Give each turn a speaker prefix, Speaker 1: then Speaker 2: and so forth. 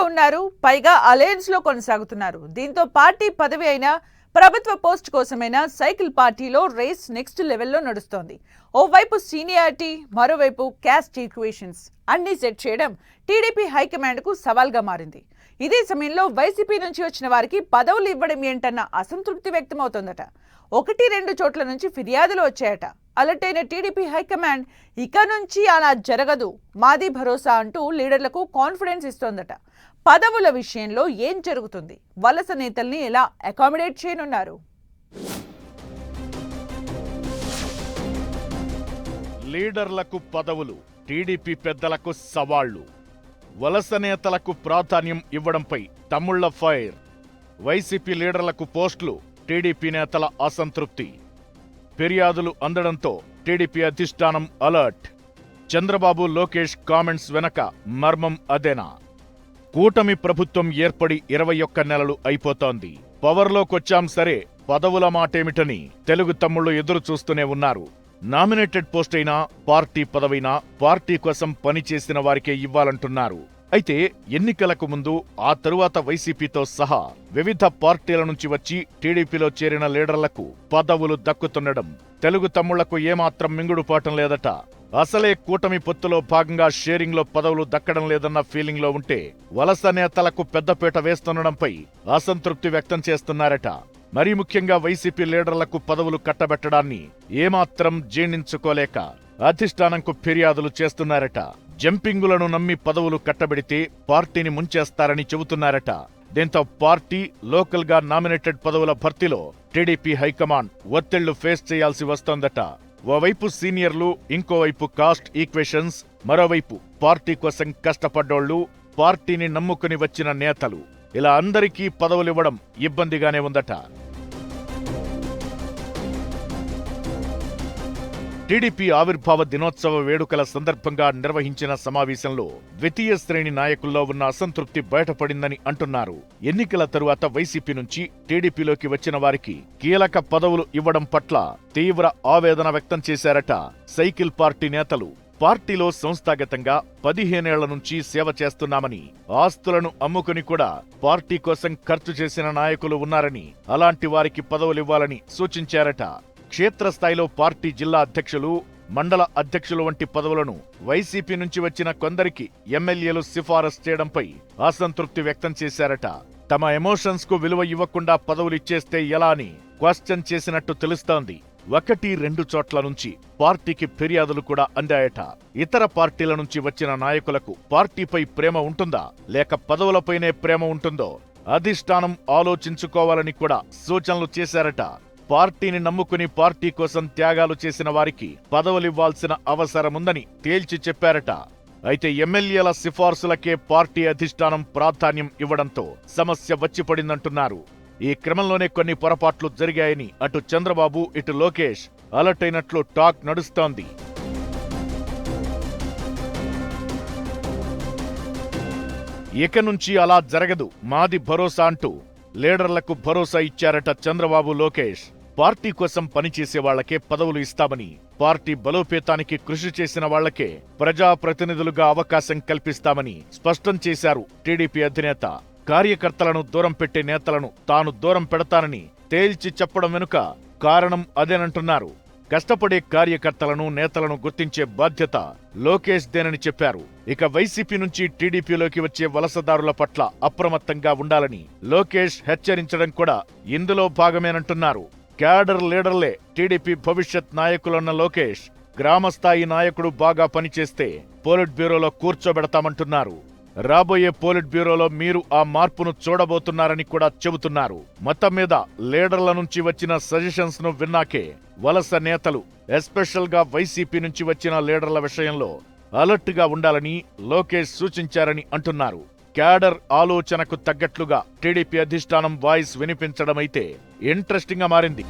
Speaker 1: ఉన్నారు, పైగా అలయన్స్ లో కొనసాగుతున్నారు. దీంతో పార్టీ పదవి అయినా ప్రభుత్వ పోస్ట్ కోసమైనా సైకిల్ పార్టీలో రేస్ నెక్స్ట్ లెవెల్లో నడుస్తోంది. ఓవైపు సీనియారిటీ, మరోవైపు క్యాస్ట్ ఈక్వేషన్స్ అన్ని సెట్ చేయడం టీడీపీ హైకమాండ్ కు సవాల్గా మారింది. ఇదే సమయంలో వైసీపీ నుంచి వచ్చిన వారికి పదవులు ఇవ్వడం ఏంటన్న అసంతృప్తి వ్యక్తమవుతోందట. 1-2 చోట్ల నుంచి ఫిర్యాదులు వచ్చాయట. అలర్ట్ అయిన టీడీపీ హైకమాండ్ ఇక నుంచి అలా జరగదు, మాది భరోసా అంటూ లీడర్లకు కాన్ఫిడెన్స్ ఇస్తోందట. పదవుల విషయంలో ఏం జరుగుతుంది, వలస నేతల్ని ఎలా అకామిడేట్ చేయనున్నారు?
Speaker 2: లీడర్లకు పదవులు, టీడీపీ పెద్దలకు సవాళ్లు. వలస నేతలకు ప్రాధాన్యం ఇవ్వడంపై తమ్ముళ్ల ఫైర్. వైసీపీ లీడర్లకు పోస్టులు, టీడీపీ నేతల అసంతృప్తి. ఫిర్యాదులు అందడంతో టీడీపీ అధిష్టానం అలర్ట్. చంద్రబాబు, లోకేష్ కామెంట్స్ వెనక మర్మం అదేనా? కూటమి ప్రభుత్వం ఏర్పడి 21 నెలలు అయిపోతోంది. పవర్లోకొచ్చాం సరే, పదవుల మాటేమిటని తెలుగు తమ్ముళ్లు ఎదురు చూస్తూనే ఉన్నారు. నామినేటెడ్ పోస్ట్ అయినా, పార్టీ పదవైనా పార్టీ కోసం పనిచేసిన వారికే ఇవ్వాలంటున్నారు. అయితే ఎన్నికలకు ముందు, ఆ తరువాత వైసీపీతో సహా వివిధ పార్టీల నుంచి వచ్చి టీడీపీలో చేరిన లీడర్లకు పదవులు దక్కుతుండడం తెలుగు తమ్ముళ్లకు ఏమాత్రం మింగుడుపాటం లేదట. అసలే కూటమి పొత్తులో భాగంగా షేరింగ్లో పదవులు దక్కడం లేదన్న ఫీలింగ్లో ఉంటే వలస నేతలకు పెద్దపీట వేస్తుండడంపై అసంతృప్తి వ్యక్తం చేస్తున్నారట. మరీ ముఖ్యంగా వైసీపీ లీడర్లకు పదవులు కట్టబెట్టడాన్ని ఏమాత్రం జీర్ణించుకోలేక అధిష్టానంకు ఫిర్యాదులు చేస్తున్నారట. జంపింగులను నమ్మి పదవులు కట్టబెడితే పార్టీని ముంచేస్తారని చెబుతున్నారట. దీంతో పార్టీ, లోకల్ గా నామినేటెడ్ పదవుల భర్తీలో టీడీపీ హైకమాండ్ ఒత్తిళ్లు ఫేస్ చేయాల్సి వస్తోందట. ఓవైపు సీనియర్లు, ఇంకోవైపు కాస్ట్ ఈక్వేషన్స్, మరోవైపు పార్టీ కోసం కష్టపడ్డోళ్లు, పార్టీని నమ్ముకుని వచ్చిన నేతలు, ఇలా అందరికీ పదవులివ్వడం ఇబ్బందిగానే ఉందట. టీడీపీ ఆవిర్భావ దినోత్సవ వేడుకల సందర్భంగా నిర్వహించిన సమావేశంలో ద్వితీయ శ్రేణి నాయకుల్లో ఉన్న అసంతృప్తి బయటపడిందని అంటున్నారు. ఎన్నికల తరువాత వైసీపీ నుంచి టీడీపీలోకి వచ్చిన వారికి కీలక పదవులు ఇవ్వడం పట్ల తీవ్ర ఆవేదన వ్యక్తం చేశారట సైకిల్ పార్టీ నేతలు. పార్టీలో సంస్థాగతంగా 15 ఏళ్ల నుంచి సేవ చేస్తున్నామని, ఆస్తులను అమ్ముకుని కూడా పార్టీ కోసం ఖర్చు చేసిన నాయకులు ఉన్నారని, అలాంటి వారికి పదవులివ్వాలని సూచించారట. క్షేత్రస్థాయిలో పార్టీ జిల్లా అధ్యక్షులు, మండల అధ్యక్షులు వంటి పదవులను వైసీపీ నుంచి వచ్చిన కొందరికి ఎమ్మెల్యేలు సిఫారసు చేయడంపై అసంతృప్తి వ్యక్తం చేశారట. తమ ఎమోషన్స్ కు విలువ ఇవ్వకుండా పదవులిచ్చేస్తే ఎలా అని క్వశ్చన్ చేసినట్టు తెలుస్తోంది. 1-2 చోట్ల నుంచి పార్టీకి ఫిర్యాదులు కూడా అందాయట. ఇతర పార్టీల నుంచి వచ్చిన నాయకులకు పార్టీపై ప్రేమ ఉంటుందా, లేక పదవులపైనే ప్రేమ ఉంటుందో అధిష్టానం ఆలోచించుకోవాలని కూడా సూచనలు చేశారట. పార్టీని నమ్ముకుని పార్టీ కోసం త్యాగాలు చేసిన వారికి పదవులివ్వాల్సిన అవసరముందని తేల్చి చెప్పారట. అయితే ఎమ్మెల్యేల సిఫార్సులకే పార్టీ అధిష్టానం ప్రాధాన్యం ఇవ్వడంతో సమస్య వచ్చిపడిందంటున్నారు. ఈ క్రమంలోనే కొన్ని పొరపాట్లు జరిగాయని అటు చంద్రబాబు, ఇటు లోకేష్ అలర్ట్ అయినట్లు టాక్ నడుస్తోంది. ఇక నుంచి అలా జరగదు, మాది భరోసా అంటూ లీడర్లకు భరోసా ఇచ్చారట చంద్రబాబు, లోకేష్. పార్టీ కోసం పనిచేసే వాళ్లకే పదవులు ఇస్తామని, పార్టీ బలోపేతానికి కృషి చేసిన వాళ్లకే ప్రజాప్రతినిధులుగా అవకాశం కల్పిస్తామని స్పష్టం చేశారు టీడీపీ అధినేత. కార్యకర్తలను దూరం పెట్టే నేతలను తాను దూరం పెడతానని తేల్చి చెప్పడం వెనుక కారణం అదేనంటున్నారు. కష్టపడే కార్యకర్తలను, నేతలను గుర్తించే బాధ్యత లోకేష్ దేనని చెప్పారు. ఇక వైసీపీ నుంచి టీడీపీలోకి వచ్చే వలసదారుల పట్ల అప్రమత్తంగా ఉండాలని లోకేష్ హెచ్చరించడం కూడా ఇందులో భాగమేనంటున్నారు. క్యాడర్ లీడర్లే టీడీపీ భవిష్యత్ నాయకులన్న లోకేష్, గ్రామస్థాయి నాయకుడు బాగా పనిచేస్తే పోలిట్ బ్యూరోలో కూర్చోబెడతామంటున్నారు. రాబోయే పోలిట్ బ్యూరోలో మీరు ఆ మార్పును చూడబోతున్నారని కూడా చెబుతున్నారు. మొత్తం మీద లీడర్ల నుంచి వచ్చిన సజెషన్స్ ను విన్నాకే వలస నేతలు, ఎస్పెషల్ గా వైసీపీ నుంచి వచ్చిన లీడర్ల విషయంలో అలర్ట్ గా ఉండాలని లోకేష్ సూచించారని అంటున్నారు. క్యాడర్ ఆలోచనకు తగ్గట్లుగా టీడీపీ అధిష్టానం వాయిస్ వినిపించడమైతే ఇంట్రెస్టింగ్ గా మారింది.